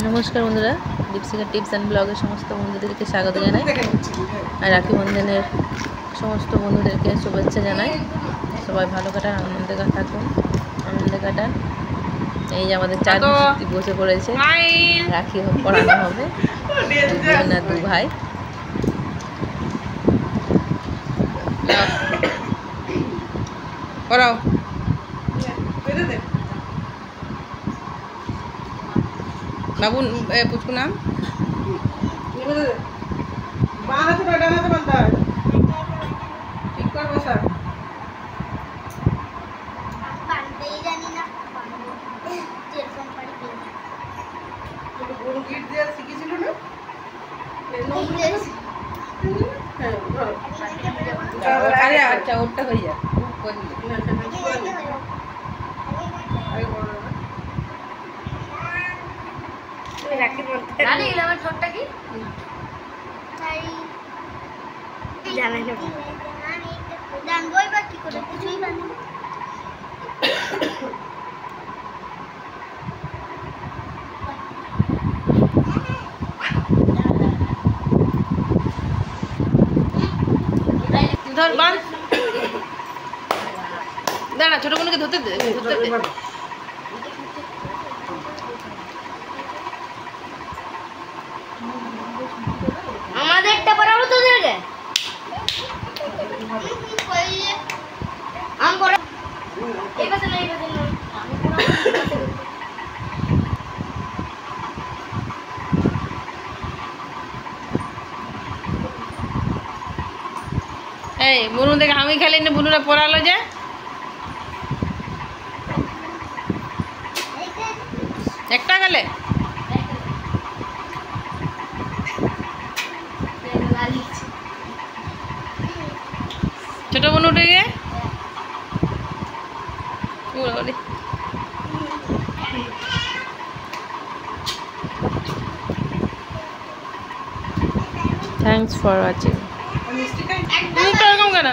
নমস্কার বন্ধুরা, দীপশিখা tips and ব্লগের সমস্ত বন্ধুদেরকে স্বাগত জানাই। আর রাখি বন্ধনের সমস্ত বন্ধুদেরকে শুভেচ্ছা জানাই। সবাই ভালো কাটান, আনন্দে থাকুন, আনন্দে কাটান। এই যে আমাদের চার বসে পড়েছে, রাখি পড়ানো হবে না দু ভাই। পড়াও বাবু, পুচকু নাম আচ্ছা, ওরটা হয়ে যায়। আমার ঠোঁটটা কি জানাই না, জানবই বা কি করে, কিছুই জানি না। ধর বান, দাঁড়া, ছোট বোনকে ধরতে দে। আমাদেরটা পড়াবো তোদেরকে। আম পড়া এই পাশে না, এই পাশে না, আমি পড়াবো। এই বুনু দেখে আমি খেলে না, বুনুরা পড়ালো যে একটা গেলে ছোট বোন উঠে গিয়ে থ্যাংকস ফর ওয়াচিং। এরকম কেন